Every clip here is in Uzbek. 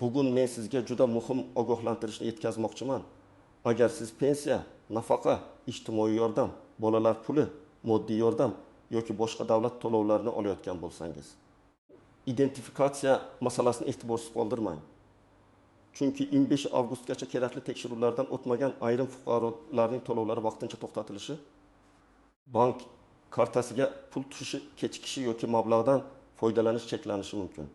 Bugun men sizga juda muhim ogohlantirishni yetkazmoqchiman. Agar siz pensiya, nafaqa, ijtimoiy yordam, bolalar puli, moddiy yordam yoki boshqa davlat to'lovlarini olayotgan bo'lsangiz, identifikatsiya masalasini e'tiborsiz qoldirmang. Chunki 15 avgustgacha kerakli tekshiruvlardan o'tmagan ayrim fuqarolarning to'lovlari vaqtincha to'xtatilishi, bank kartasiga pul tushishi kechikishi yoki mablag'dan foydalanish cheklanishi mumkin.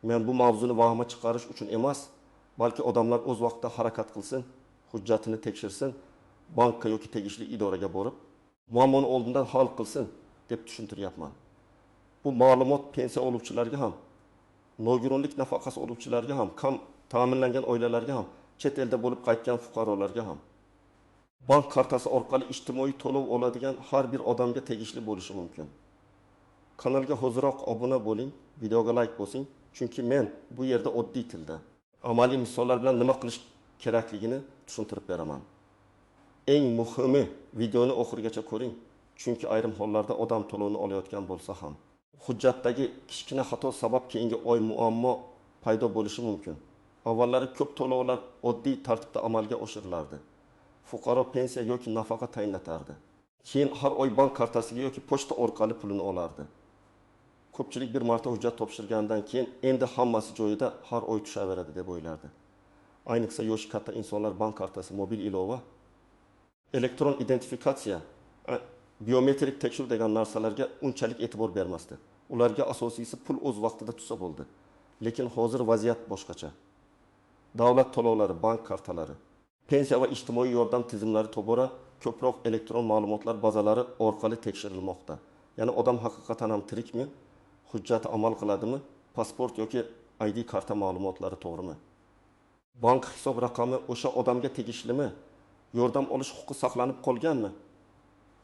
Men bu mavzuni vahima chiqarish uchun emas, balki odamlar o'z vaqtida harakat qilsin, hujjatini tekshirsin, bankka yoki tegishli idoraga borib, muammoni oldindan hal qilsin deb tushuntiryapman. Bu ma'lumot pensiya oluvchilarga ham, nogironlik nafaqasi oluvchilarga ham, kam ta'minlangan oilalarga ham, chet elda bo'lib qaytgan fuqarolarga ham, bank kartasi orqali ijtimoiy to'lov oladigan har bir odamga tegishli bo'lishi mumkin. Kanalga hoziroq obuna bo'ling, videoga like bosing, chunki men bu yerda oddiy tilda, amaliy misollar bilan nima qilish kerakligini tushuntirib beraman. Eng muhimi, videoni oxirigacha ko'ring, chunki ayrim hollarda odam to'lovini olayotgan bo'lsa ham, hujjatdagi kichkina xato sabab keyingi oy muammo paydo bo'lishi mumkin. Avvallari ko'p to'lovlar oddiy tartibda amalga oshirilardi. Fuqaro pensiya yoki nafaqa tayinlatardi. Keyin har oy bank kartasiga yoki pochta orqali pulini olardi. Ko'pchilik bir marta hujjat topshirgandan keyin endi hammasi joyida har oy tushaveradi deb o'ylardi. Ayniqsa yoshi katta insonlar bank kartasi, mobil ilova, elektron identifikatsiya, biometrik tekshiruv degan narsalarga unchalik e'tibor bermasdi. Ularga asosiysi pul o'z vaqtida tutsa bo'ldi. Lekin hozir vaziyat boshqacha. Davlat to'lovlari, bank kartalari, pensiya va ijtimoiy yordam tizimlari tobora ko'proq elektron ma'lumotlar bazalari orqali tekshirilmoqda. Ya'ni odam haqiqatan ham tirikmi? Hujjati amal qiladimi? Pasport yoki ID karta ma'lumotlari to'g'rimi? Bank hisob raqami o'sha odamga tegishlimi? Yordam olish huquqi saqlanib qolganmi?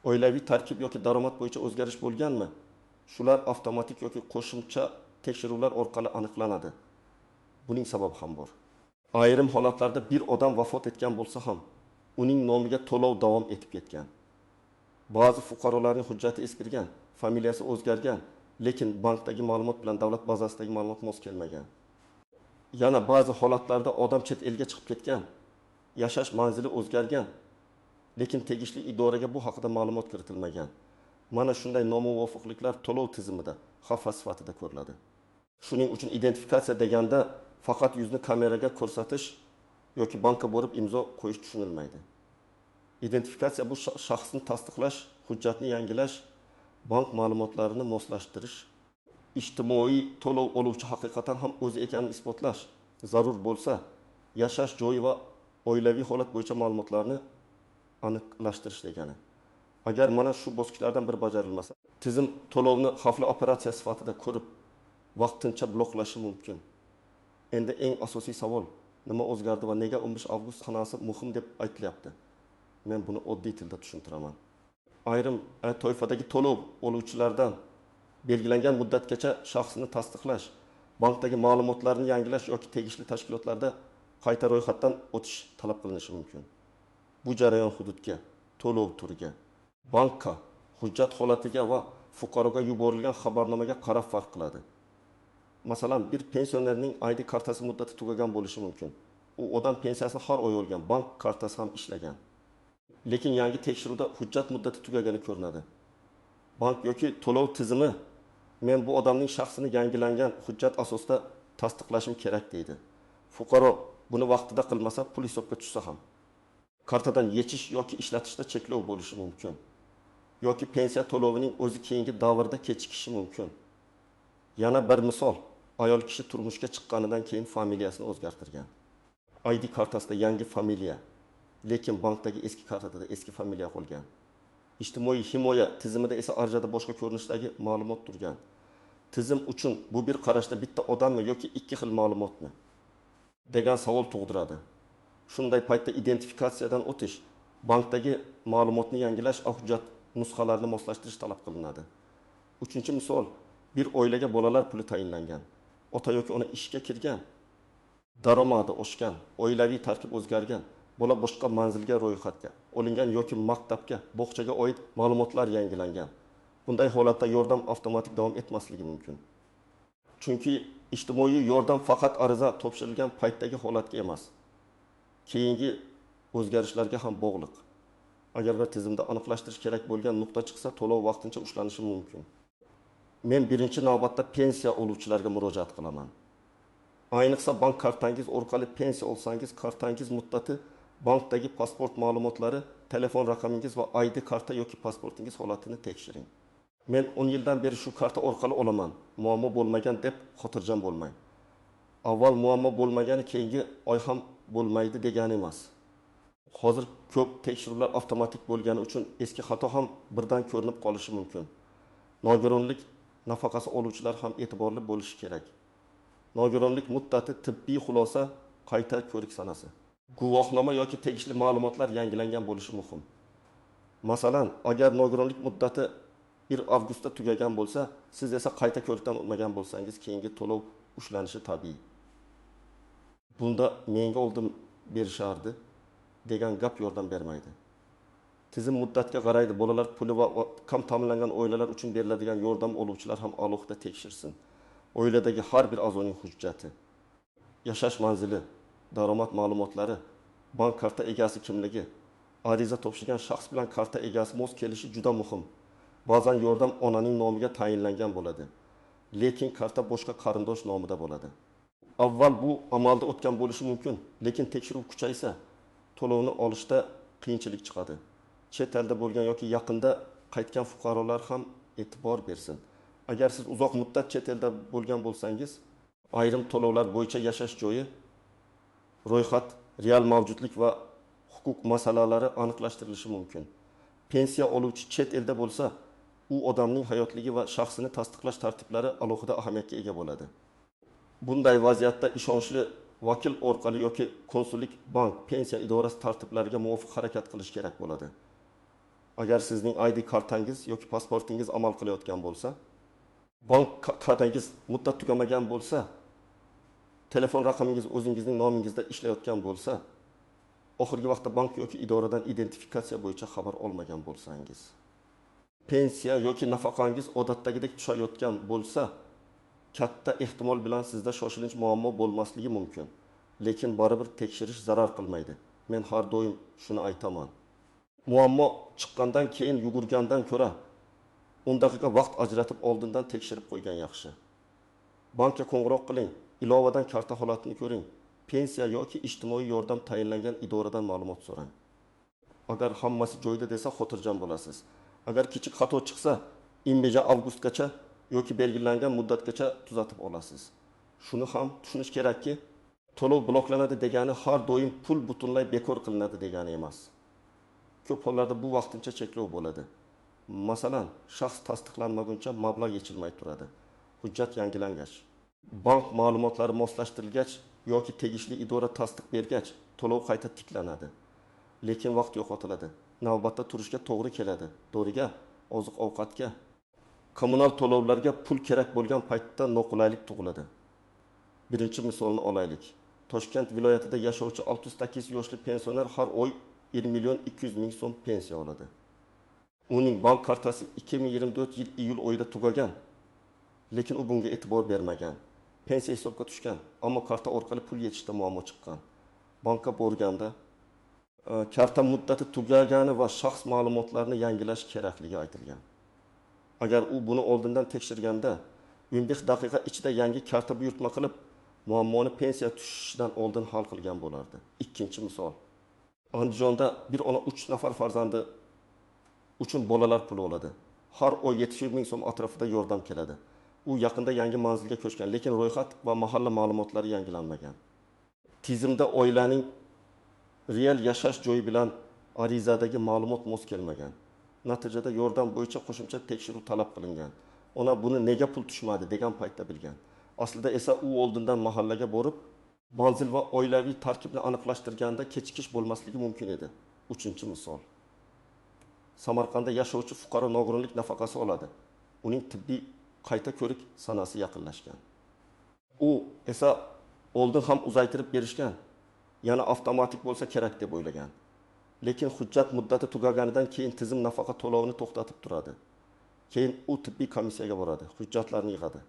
Oilaviy tarkib yoki daromad bo'yicha o'zgarish bo'lganmi? Shular avtomatik yoki qo'shimcha tekshiruvlar orqali aniqlanadi. Buning sababi ham bor. Ayrim holatlarda bir odam vafot etgan bo'lsa ham, uning nomiga to'lov davom etib ketgan. Ba'zi fuqarolarning hujjati eskirgan, familiyasi o'zgargan, lekin bankdagi ma'lumot bilan davlat bazasidagi ma'lumot mos kelmagan. Yana ba'zi holatlarda odam chet elga chiqib ketgan, yashash manzili o'zgargan, lekin tegishli idoraga bu haqida ma'lumot kiritilmagan. Mana shunday nomuvofiqliklar to'lov tizimida xavf sifatida ko'riladi. Shuning uchun identifikatsiya deganda faqat yuzni kameraga ko'rsatish yoki bankka borib imzo qo'yish tushunilmaydi. Identifikatsiya bu shaxsni tasdiqlash, hujjatni yangilash, bank ma'lumotlarini moslashtirish, ijtimoiy to'lov oluvchi haqiqatan ham o'zi ekanini isbotlash, zarur bo'lsa, yashash joyi va oilaviy holat bo'yicha ma'lumotlarni aniqlashtirish degani. Agar mana shu bosqichlardan biri bajarilmasa, tizim to'lovni xavfli operatsiya sifatida ko'rib, vaqtincha bloklashi mumkin. Endi eng asosiy savol, nima o'zgardi va nega 15 avgust sanasi muhim deb aytilyapti? Men buni oddiy tilda tushuntiraman. Ayrim toifadagi to'lov oluvchilardan belgilangan muddatgacha shaxsini tasdiqlash, bankdagi ma'lumotlarni yangilash yoki tegishli tashkilotlarda qayta ro'yxatdan o'tish talab qilinishi mumkin. Bu jarayon hududga, to'lov turiga, bankka, hujjat holatiga va fuqaroga yuborilgan xabarnomaga qarab farq qiladi. Masalan, bir pensionerning ID kartasi muddati tugagan bo'lishi mumkin. U odam pensiyasini har oy olgan, bank kartasi ham ishlagan. Lekin yangi tekshiruvda hujjat muddati tugagani ko'rinadi. Bank yoki to'lov tizimi men bu odamning shaxsini yangilangan hujjat asosida tasdiqlashim kerak deydi. Fuqaro buni vaqtida qilmasa, pul hisobga tushsa ham kartadan yechish yoki ishlatishda cheklov bo'lishi mumkin. Yoki pensiya to'lovining o'zi keyingi davrda kechikishi mumkin. Yana bir misol, ayol kishi turmushga chiqqanidan keyin familiyasini o'zgartirgan. ID kartasida yangi familiya, lekin bankdagi eski kartada eski familiya qolgan. Ijtimoiy himoya tizimida esa arjada boshqa ko'rinishdagi ma'lumot turgan. Tizim uchun bu bir qarashda bitta odammi yoki ikki xil ma'lumotmi degan savol tug'diradi. Shunday paytda identifikatsiyadan o'tish, bankdagi ma'lumotni yangilash, hujjat nusxalarini moslashtirish talab qilinadi. Uchinchi misol, bir oilaga bolalar puli tayinlangan. Ota yoki ona ishga kirgan, daromadi oshgan, oilaviy tarkib o'zgargan, bola boshqa manzilga ro'yxatga olingan yoki maktabga, bog'chaga oid ma'lumotlar yangilangan. Bunday holatda yordam avtomatik davom etmasligi mumkin. Chunki ijtimoiy yordam faqat ariza topshirilgan paytdagi holatga emas, keyingi o'zgarishlarga ham bog'liq. Agar bir tizimda aniqlashtirish kerak bo'lgan nuqta chiqsa, to'lov vaqtincha ushlanishi mumkin. Men birinchi navbatda pensiya oluvchilarga murojaat qilaman. Ayniqsa bank kartangiz orqali pensiya olsangiz, kartangiz muddati, bankdagi pasport ma'lumotlari, telefon raqamingiz va ID karta yoki pasportingiz holatini tekshiring. Men 10 yildan beri shu karta orqali olaman. Muammo bo'lmagan deb xotirjam bo'lmang. Avval muammo bo'lmagani keyingi oy ham bo'lmaydi degani emas. Hozir ko'p tekshiruvlar avtomatik bo'lgani uchun eski xato ham birdan ko'rinib qolishi mumkin. Nogironlik nafaqasi oluvchilar ham e'tiborli bo'lishi kerak. Nogironlik muddati tibbiy xulosa qayta ko'rik sanasi. Guvohnoma yoki tegishli ma'lumotlar yangilangan bo'lishi muhim. Masalan, agar nogironlik muddati 1 avgustda tugagan bo'lsa, siz esa qayta ko'rikdan o'tmagan bo'lsangiz, keyingi to'lov ushlanishi tabiiy. Bunda menga oldin berishardi degan gap yordam bermaydi. Tizim muddatga qaraydi, bolalar puli va kam ta'minlangan oilalar uchun beriladigan yordam oluvchilar ham alohida tekshirsin. Oiladagi har bir a'zoning hujjati, yashash manzili, daromad ma'lumotlari, bank karta egasi kimligi, ariza topshirgan shaxs bilan karta egasi mos kelishi juda muhim. Ba'zan yordam onaning nomiga tayinlangan bo'ladi, lekin karta boshqa qarindosh nomida bo'ladi. Avval bu amalda o'tgan bo'lishi mumkin, lekin tekshiruv kuchaysa, to'lovni olishda qiyinchilik chiqadi. Chet elda bo'lgan yoki yaqinda qaytgan fuqarolar ham e'tibor bersin. Agar siz uzoq muddat chet elda bo'lgan bo'lsangiz, ayrim to'lovlar bo'yicha yashash joyi, ro'yxat, real mavjudlik va huquq masalalari aniqlashtirilishi mumkin. Pensiya oluvchi chet elda bo'lsa, u odamning hayotligi va shaxsini tasdiqlash tartiblari alohida ahamiyatga ega bo'ladi. Bunday vaziyatda ishonchli vakil orqali yoki konsullik, bank, pensiya idorasi tartiblariga muvofiq harakat qilish kerak bo'ladi. Agar sizning ID kartangiz yoki pasportingiz amal qilayotgan bo'lsa, bank kartangiz muddat tugamagan bo'lsa, telefon raqamingiz o'zingizning nomingizda ishlayotgan bo'lsa, oxirgi vaqtda bank yoki idoradan identifikatsiya bo'yicha xabar olmagan bo'lsangiz, pensiya yoki nafaqangiz odatdagidek tushayotgan bo'lsa, katta ehtimol bilan sizda shoshilinch muammo bo'lmasligi mumkin. Lekin baribir tekshirish zarar qilmaydi. Men har doim shuni aytaman. Muammo chiqqandan keyin yugurgandan ko'ra 10 daqiqa vaqt ajratib oldindan tekshirib qo'ygan yaxshi. Bankka qo'ng'iroq qiling, ilovadan karta holatini ko'ring. Pensiya yoki ijtimoiy yordam tayinlangan idoradan ma'lumot so'rang. Agar hammasi joyida desa, xotirjam bo'lasiz. Agar kichik xato chiqsa, imija avgustgacha yoki belgilangan muddatgacha tuzatib olasiz. Shuni ham tushunish kerakki, to'lov bloklanadi degani har doim pul butunlay bekor qilinadi degani emas. Ko'p hollarda bu vaqtincha cheklov bo'ladi. Masalan, shaxs tasdiqlanmaguncha mablag' yechilmay turadi. Hujjat yangilangach, bank ma'lumotlari moslashtirilgach yoki tegishli idora tasdiq bergach, to'lov qayta tiklanadi. Lekin vaqt yo'qotiladi. Navbatda turishga to'g'ri keladi. Doriga, oziq-ovqatga, kommunal to'lovlarga pul kerak bo'lgan paytda noqulaylik tug'iladi. Birinchi misolni olaylik. Toshkent viloyatida yashovchi 68 yoshli pensioner har oy 1 million 200 ming so'm pensiya oladi. Uning bank kartasi 2024 yil iyul oyida tugagan, lekin u bunga e'tibor bermagan. Pensiya hisobga tushgan, ammo karta orqali pul yechishda muammo chiqqan. Bankka borganda karta muddati tugagani va shaxs ma'lumotlarini yangilash kerakligi aytilgan. Agar u buni oldindan tekshirganda 15 daqiqa ichida yangi karta buyurtma qilib, muammoni pensiya tushishidan oldin hal qilgan bo'lardi. Ikkinchi misol. Andijonda bir ona 3 nafar farzandi uchun bolalar puli oladi. Har oy 70 ming so'm atrofida yordam keladi. U yaqinda yangi manzilga ko'chgan, lekin ro'yxat va mahalla ma'lumotlari yangilanmagan. Tizimda oilaning real yashash joyi bilan arizadagi ma'lumot mos kelmagan. Natijada yordam bo'yicha qo'shimcha tekshiruv talab qilingan. Ona buni nega pul tushmadi degan paytda bilgan. Aslida esa u oldindan mahallaga borib, manzil va oilaviy tarkibni aniqlashtirganda kechikish bo'lmasligi mumkin edi. Uchinchi misol. Samarqandda yashovchi fuqaro nogironlik nafaqasi oladi. Uning tibbiy qayta ko'rik sanasi yaqinlashgan. U esa oldin ham uzaytirib berishgan, yana avtomatik bo'lsa kerak deb o'ylagan. Lekin hujjat muddati tugaganidan keyin tizim nafaqa to'lovini to'xtatib turadi. Keyin u tibbiy komissiyaga boradi, hujjatlarni yig'adi.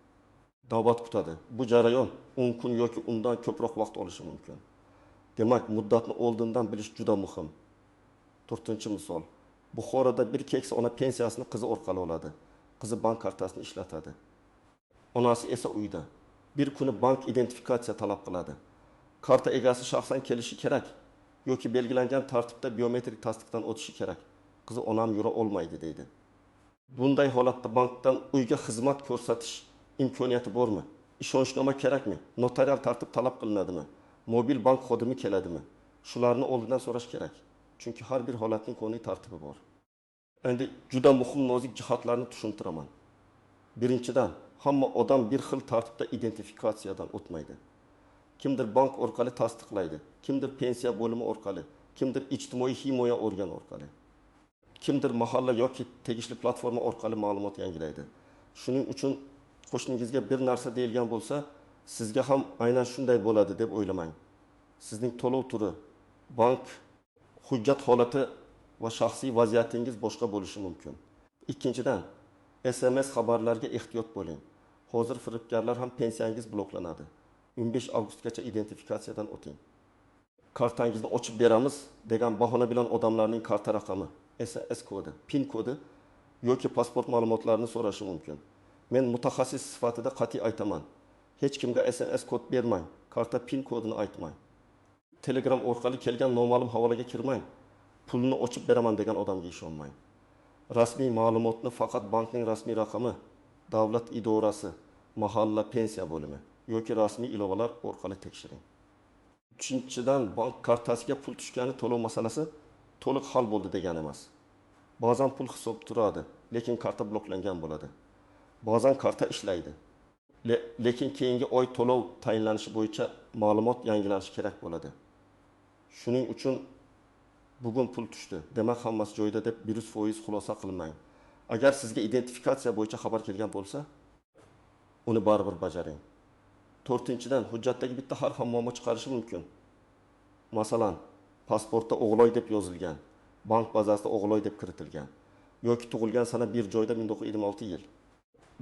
navbat kutadi. Bu jarayon 10 kun yoki undan ko'proq vaqt olishi mumkin. Demak, muddatni oldindan bilish juda muhim. 4-misol. Buxoroda bir keksa ona pensiyasini qizi orqali oladi. Qizi bank kartasini ishlatadi. Onasi esa uyda. Bir kuni bank identifikatsiya talab qiladi. Karta egasi shaxsan kelishi kerak yoki belgilangan tartibda biometrik tasdiqdan o'tishi kerak. Qizi onam yura olmaydi deydi. Bunday holatda bankdan uyga xizmat ko'rsatish imkoniyati bormi? Ishonchnoma kerakmi? Notarial tartib talab qilinadimi? Mobil bank xodimi keladimi? Shularni oldindan so'rash kerak. Chunki har bir holatning qonuniy tartibi bor. Endi juda muhim nozik jihatlarni tushuntiraman. Birinchidan, hamma odam bir xil tartibda identifikatsiyadan o'tmaydi. Kimdir bank orqali tasdiqlaydi, kimdir pensiya bo'limi orqali, kimdir ijtimoiy himoya organi orqali, kimdir mahalla yoki tegishli platforma orqali ma'lumot yangilaydi. Shuning uchun qo'shningizga bir narsa deyilgan bo'lsa, sizga ham aynan shunday bo'ladi deb o'ylamang. Sizning to'lov turi, bank hujjat holati va shaxsiy vaziyatingiz boshqa bo'lishi mumkin. Ikkinchidan, SMS xabarlarga ehtiyot bo'ling. Hozir firibgarlar ham pensiyangiz bloklanadi. 15 avgustgacha identifikatsiyadan o'ting. Kartangizni ochib beramiz degan bahona bilan odamlarning karta raqami, SMS kodi, PIN kodi yoki pasport ma'lumotlarini so'rashi mumkin. Men mutaxassis sifatida qat'iy aytaman. Hech kimga SMS kod bermang, karta PIN kodini aytmang. Telegram orqali kelgan noma'lum havolaga kirmang. Pulni ochib beraman degan odamga ishonmang. Rasmiy ma'lumotni faqat bankning rasmiy raqami, davlat idorasi, mahalla pensiya bo'limi yoki rasmiy ilovalar orqali tekshiring. Uchinchidan, bank kartasiga pul tushgani to'lov masalasi to'liq hal bo'ldi degani emas. Ba'zan pul hisob turadi, lekin karta bloklangan bo'ladi. Ba'zan karta ishlaydi, lekin keyingi oy to'lov tayinlanishi bo'yicha ma'lumot yangilanishi kerak bo'ladi. Shuning uchun bugun pul tushdi, demak hammasi joyida deb 100% xulosa qilmang. Agar sizga identifikatsiya bo'yicha xabar kelgan bo'lsa, uni baribir bajaring. 4-dan, hujjatdagi bitta harf ham muammo chiqarishi mumkin. Masalan, pasportda O'g'loy deb yozilgan, bank bazasida O'g'loy deb kiritilgan yoki tug'ilgan sana bir joyda 1926 yil,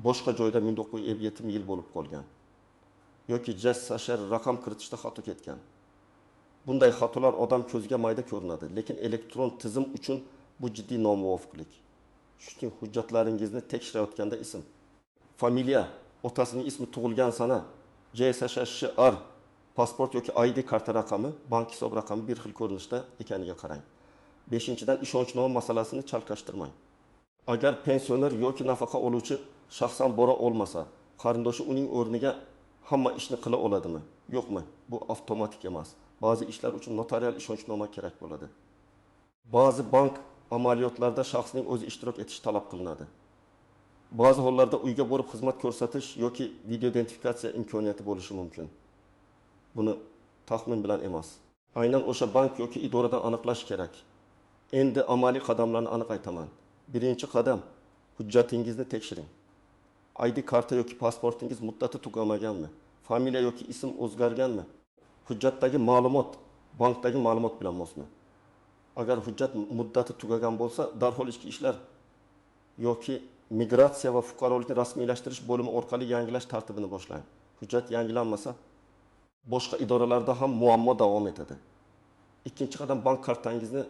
boshqa joyda 1927 yil bo'lib qolgan yoki JSHR raqam kiritishda xato ketgan. Bunday xatolar odam ko'ziga mayda ko'rinadi, lekin elektron tizim uchun bu jiddiy nomuvofiqlik. Shuning hujjatlaringizni tekshirayotganda ism, familiya, otasining ismi, tug'ilgan sana, JSHR, pasport yoki ID karta raqami, bank hisob raqami bir xil ko'rinishda ekaniga qarang. 5-dan, ishonchnoma masalasini chalkashtirmang. Agar pensioner yoki nafaqa oluvchi shaxsan bora olmasa, qarindoshi uning o'rniga hamma ishni qila oladimi? Yo'qmi? Bu avtomatik emas. Ba'zi ishlar uchun notarial ishonchnoma kerak bo'ladi. Ba'zi bank amaliyotlarda shaxsning o'zi ishtirok etishi talab qilinadi. Ba'zi hollarda uyga borib xizmat ko'rsatish yoki video identifikatsiya imkoniyati bo'lishi mumkin. Buni taxmin bilan emas, aynan o'sha bank yoki idoradan aniqlash kerak. Endi amaliy qadamlarni aniq aytaman. Birinchi qadam, hujjatingizni tekshiring. ID karta yoki pasportingiz muddati tugamaganmi? Familiya yoki ism o'zgarganmi? Hujjatdagi ma'lumot bankdagi ma'lumot bilan mosmi? Agar hujjat muddati tugagan bo'lsa, darhol ichki ishlar yoki migratsiya va fuqarolikni rasmiylashtirish bo'limi orqali yangilash tartibini boshlang. Hujjat yangilanmasa, boshqa idoralarda ham muammo davom etadi. Ikkinchi qadam, bank kartangizni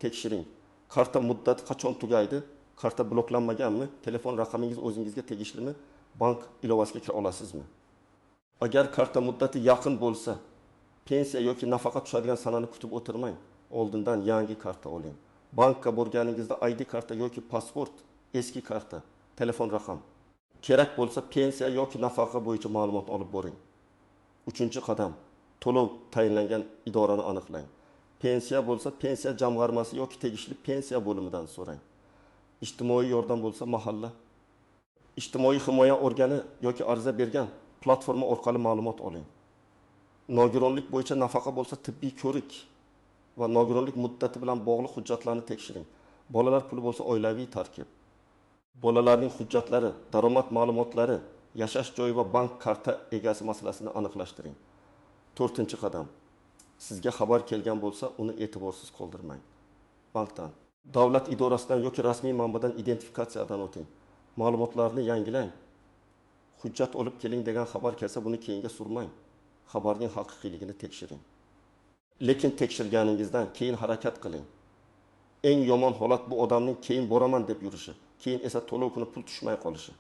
tekshiring. Karta muddati qachon tugaydi? Karta bloklanmaganmi? Telefon raqamingiz o'zingizga tegishlimi? Bank ilovasiga kira olasizmi? Agar karta muddati yaqin bo'lsa, pensiya yoki nafaqa tushadigan sanani kutib o'tirmang. Oldindan yangi karta oling. Bankka borganingizda ID karta yoki pasport, eski karta, telefon raqam. Kerak bo'lsa pensiya yoki nafaqa bo'yicha ma'lumot olib boring. 3-qadam, to'lov tayinlangan idorani aniqlang. Pensiya bo'lsa pensiya jamg'armasi yoki tegishli pensiya bo'limidan so'rang. Ijtimoiy yordam bo'lsa mahalla, ijtimoiy himoya organi yoki ariza bergan platforma orqali ma'lumot oling. Nogironlik bo'yicha nafaqa bo'lsa tibbiy ko'rik va nogironlik muddati bilan bog'liq hujjatlarni tekshiring. Bolalar puli bo'lsa oilaviy tarkib. Bolalarning hujjatlari, daromad ma'lumotlari, yashash joyi va bank karta egasi masalasini aniqlashtiring. 4-qadam. Sizga xabar kelgan bo'lsa, uni e'tiborsiz qoldirmang. Bankdan, davlat idorasidan yoki rasmiy manbadan identifikatsiyadan o'ting. Ma'lumotlarni yangilang. hujjat olib keling degan xabar kelsa, buni keyinga surmang. Xabarning haqiqiyligini tekshiring. Lekin tekshirganingizdan keyin harakat qiling. Eng yomon holat bu odamning keyin boraman deb yurishi, keyin esa to'lov kuni pul tushmay qolishi.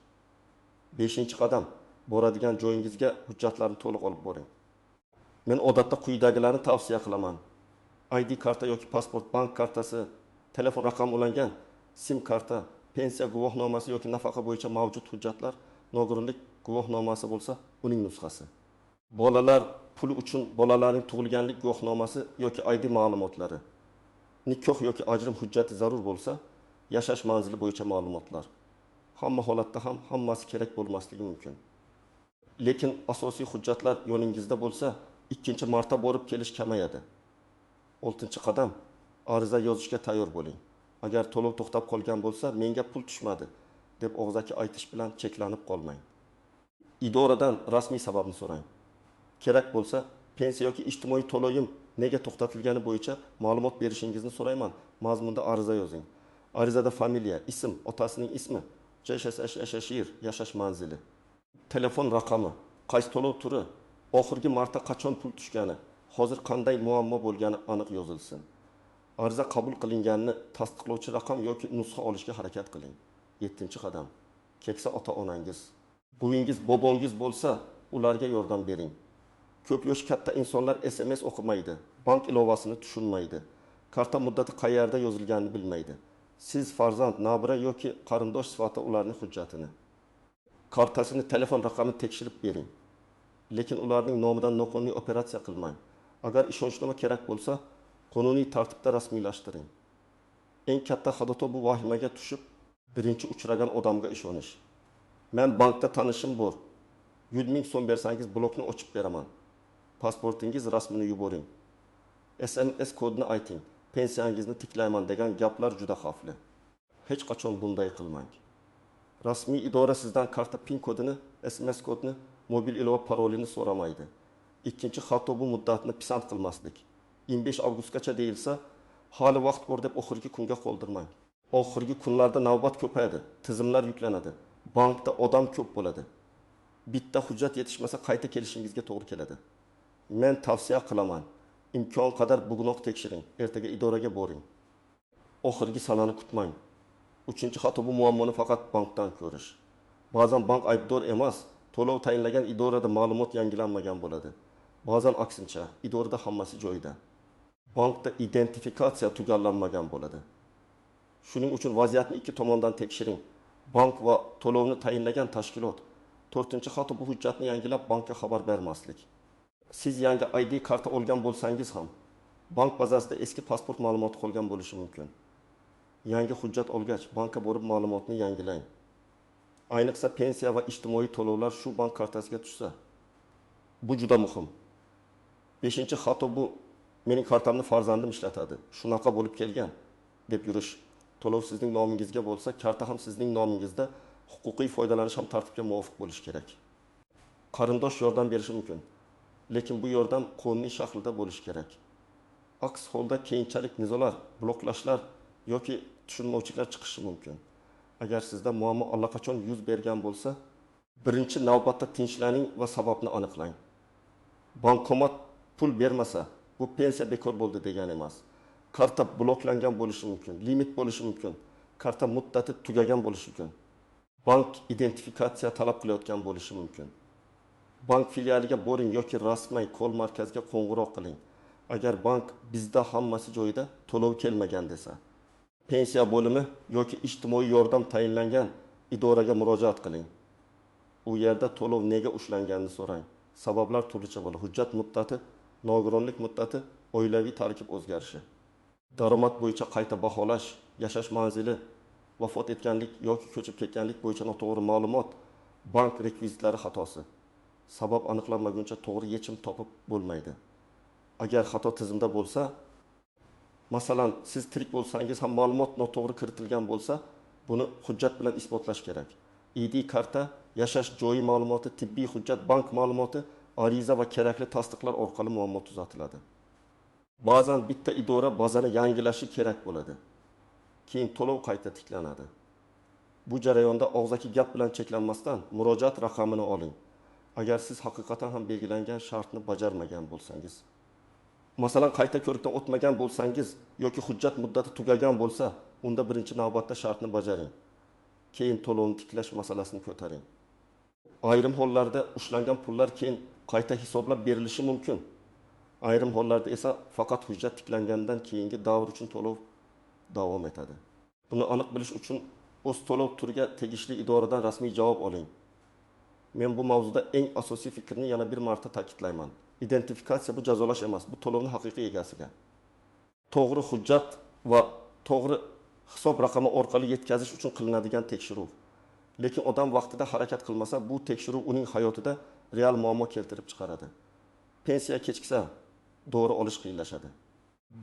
5-qadam, boradigan joyingizga hujjatlarni to'liq olib boring. Men odatda quyidagilarni tavsiya qilaman. ID karta yoki pasport, bank kartasi, telefon raqami ulangan SIM karta, pensiya guvohnomasi yoki nafaqa bo'yicha mavjud hujjatlar, nogironlik guvohnomasi bo'lsa, uning nusxasi. Bolalar puli uchun bolalarning tug'ilganlik guvohnomasi yoki ID ma'lumotlari. Nikoh yoki ajrim hujjati zarur bo'lsa, yashash manzili bo'yicha ma'lumotlar. Hamma holatda ham hammasi kerak bo'lmasligi mumkin. Lekin asosiy hujjatlar yo'lingizda bo'lsa, ikkinchi marta borib kelish kamayadi. 6-qadam, ariza yozishga tayyor bo'ling. Agar to'lov to'xtab qolgan bo'lsa, menga pul tushmadi deb og'zaki aytish bilan cheklanib qolmang. Idoradan rasmiy sababni so'rang. Kerak bo'lsa, pensiya yoki ijtimoiy to'lovim nega to'xtatilgani bo'yicha ma'lumot berishingizni so'rayman. Mazmunda ariza yozing. Arizada familiya, ism, otasining ismi, yashash manzili, telefon raqami, qaysi to'lov turi, oxirgi marta qachon pul tushgani, hozir qanday muammo bo'lgani aniq yozilsin. Ariza qabul qilinganini tasdiqlovchi raqam yoki nusxa olishga harakat qiling. 7-qadam. Keksa ota-onangiz, buvingiz, bobongiz bo'lsa, ularga yordam bering. Ko'p yosh katta insonlar SMS o'qimaydi, bank ilovasini tushunmaydi, karta muddati qayerda yozilganini bilmaydi. Siz farzand, nabira yoki qarindosh sifatida ularning hujjatini, kartasini, telefon raqamini tekshirib bering. Lekin ularning nomidan noqonuniy operatsiya qilmang. Agar ishonchnoma kerak bo'lsa, qonuniy tartibda rasmiylashtiring. Eng katta xato bu vahimaga tushib, birinchi uchragan odamga ishonish. Men bankda tanishim bor. 100 ming so'm bersangiz blokni ochib beraman. Pasportingiz rasmini yuboring. SMS kodini ayting. Pensiyangizni tiklayman degan gaplar juda xavfli. Hech qachon bunday qilmang. Rasmiy idora sizdan karta PIN kodini, SMS kodini, mobil ilova parolini so'ramaydi. Ikkinchi xato bu muddatni pisand qilmaslik. 25 avgustgacha deyilsa, hali vaqt bor deb oxirgi kunga qoldirmang. Oxirgi kunlarda navbat ko'payadi, tizimlar yuklanadi, bankda odam ko'p bo'ladi. Bitta hujjat yetishmasa qayta kelishingizga to'g'ri keladi. Men tavsiya qilaman. Imkon qadar bugunoq tekshiring, ertaga idoraga boring. Oxirgi sanani kutmang. 3-xato bu muammoni faqat bankdan ko'rish. Ba'zan bank aybdor emas, to'lov tayinlagan idorada ma'lumot yangilanmagan bo'ladi. Ba'zan aksincha, idorada hammasi joyida. Bankda identifikatsiya tugallanmagan bo'ladi. Shuning uchun vaziyatni ikki tomondan tekshiring. Bank va to'lovni tayinlagan tashkilot. 4-xato bu hujjatni yangilab bankka xabar bermaslik. Siz yangi ID karta olgan bo'lsangiz ham, bank bazasida eski pasport ma'lumoti qolgan bo'lishi mumkin. Yangi hujjat olgach, bankka borib ma'lumotni yangilang. Ayniqsa pensiya va ijtimoiy to'lovlar shu bank kartasiga tushsa, bu juda muhim. 5-xato bu mening kartamni farzandim ishlatadi, shunaqa bo'lib kelgan deb yurish. To'lov sizning nomingizga bo'lsa, karta ham sizning nomingizda, huquqiy foydalanish ham tartibga muvofiq bo'lishi kerak. Qarindosh yordam berishi mumkin, lekin bu yordam qonuniy shaklda bo'lishi kerak. Aks holda keyinchalik nizolar, bloklashlar yoki tushunmovchiliklar chiqishi mumkin. Agar sizda muammo allaqachon yuz bergan bo'lsa, birinchi navbatda tinchlaning va sababni aniqlang. Bankomat pul bermasa, bu pensiya bekor bo'ldi degani emas. Karta bloklangan bo'lishi mumkin, limit bo'lishi mumkin, karta muddati tugagan bo'lishi mumkin. Bank identifikatsiya talab qilayotgan bo'lishi mumkin. Bank filialiga boring yoki rasmiy kol markaziga qo'ng'iroq qiling. Agar bank bizda hammasi joyida, to'lov kelmagan desa, pensiya bo'limi yoki ijtimoiy yordam tayinlangan idoraga murojaat qiling. U yerda to'lov nega ushlanganini so'rang. Sabablar turlicha bo'ladi. Hujjat muddati, nogironlik muddati, oilaviy tarkib o'zgarishi, daromad bo'yicha qayta baholash, yashash manzili, vafot etganlik yoki ko'chib ketganlik bo'yicha noto'g'ri ma'lumot, bank rekvizitlari xatosi. Sabab aniqlanmaguncha to'g'ri yechim topib bo'lmaydi. Agar xato tizimda bo'lsa, masalan, siz tirik bo'lsangiz ham ma'lumot noto'g'ri kiritilgan bo'lsa, buni hujjat bilan isbotlash kerak. ID karta, yashash joyi ma'lumoti, tibbiy hujjat, bank ma'lumoti, ariza va kerakli tasdiqlar orqali muammo tuzatiladi. Ba'zan bitta idora bazani yangilashi kerak bo'ladi. Keyin to'lov qayta tiklanadi. Bu jarayonda og'zaki gap bilan cheklanmasdan murojaat raqamini oling. Agar siz haqiqatan ham belgilangan shartni bajarmagan bo'lsangiz, masalan qayta ko'rikdan o'tmagan bo'lsangiz yoki hujjat muddati tugagan bo'lsa, unda birinchi navbatda shartni bajaring. Keyin to'lovni tiklash masalasini ko'taring. Ayrim hollarda ushlangan pullar keyin qayta hisoblab berilishi mumkin. Ayrim hollarda esa faqat hujjat tiklangandan keyingi davr uchun to'lov davom etadi. Buni aniq bilish uchun o'z to'lov turiga tegishli idoradan rasmiy javob oling. Men bu mavzuda eng asosiy fikrni yana bir marta ta'kidlayman. Identifikatsiya bu jazolash emas, bu to'lovning haqiqiy egasiga. To'g'ri hujjat va to'g'ri hisob raqami orqali yetkazish uchun qilinadigan tekshiruv. Lekin odam vaqtida harakat qilmasa, bu tekshiruv uning hayotida real muammo keltirib chiqaradi. Pensiya kechiksa, dori olish qiyinlashadi.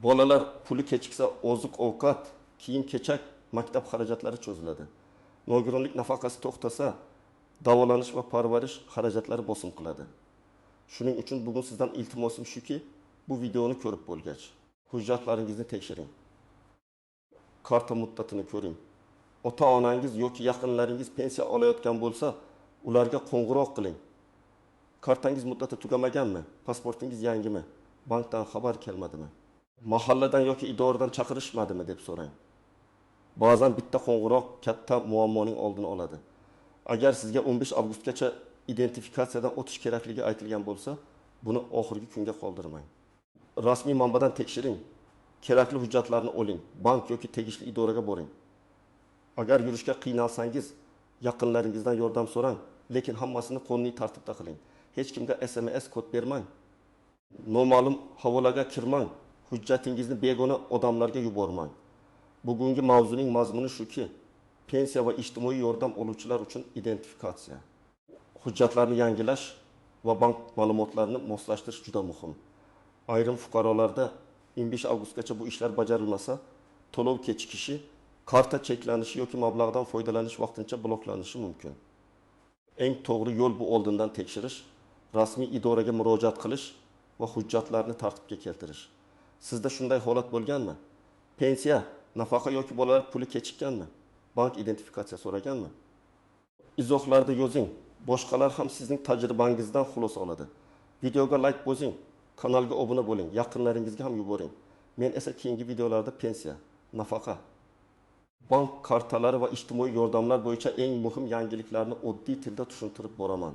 Bolalar puli kechiksa, oziq-ovqat, kiyim-kechak, maktab xarajatlari cho'ziladi. Nogironlik nafaqasi to'xtasa, davolanish va parvarish xarajatlari bosim qiladi. Shuning uchun bugun sizdan iltimosim shuki, bu videoni ko'rib bo'lgach, hujjatlaringizni tekshiring. Karta muddatini ko'ring. Ota-onangiz yoki yaqinlaringiz pensiya olayotgan bo'lsa, ularga qo'ng'iroq qiling. Kartangiz muddati tugamaganmi? Pasportingiz yangimi? Bankdan xabar kelmadimi? Mahalladan yoki idoradan chaqirishmadimi deb so'rang. Ba'zan bitta qo'ng'iroq katta muammoning oldini oladi. Agar sizga 15 avgustgacha identifikatsiyadan o'tish kerakligi aytilgan bo'lsa, buni oxirgi kunga qoldirmang. Rasmiy manbadan tekshiring. Kerakli hujjatlarni oling. Bank yoki tegishli idoraga boring. Agar yurishga qiynalsangiz, yaqinlaringizdan yordam so'rang, lekin hammasini qonuniy tartibda qiling. Hech kimga SMS kod bermang. Noma'lum havolaga kirmang. Hujjatingizni begona odamlarga yubormang. Bugungi mavzuning mazmuni shuki, pensiya va ijtimoiy yordam oluvchilar uchun identifikatsiya. Hujjatlarni yangilash va bank ma'lumotlarini moslashtirish juda muhim. Ayrim fuqarolarda 15 avgustgacha bu ishlar bajarilmasa, to'lov kechikishi, karta cheklanishi yoki mablag'dan foydalanish vaqtincha bloklanishi mumkin. Eng to'g'ri yo'l bu oldindan tekshirish, rasmiy idoraga murojaat qilish va hujjatlarni tartibga keltirish. Sizda shunday holat bo'lganmi? Pensiya, nafaqa yoki bolalar puli kechikkanmi? Bank identifikatsiya so'raganmi? Izohlarda yozing. Boshqalar ham sizning tajribangizdan xulosa oladi. Videoga like bosing, kanalga obuna bo'ling, yaqinlaringizga ham yuboring. Men esa keyingi videolarda pensiya, nafaqa, bank kartalari va ijtimoiy yordamlar bo'yicha eng muhim yangiliklarni oddiy tilda tushuntirib boraman.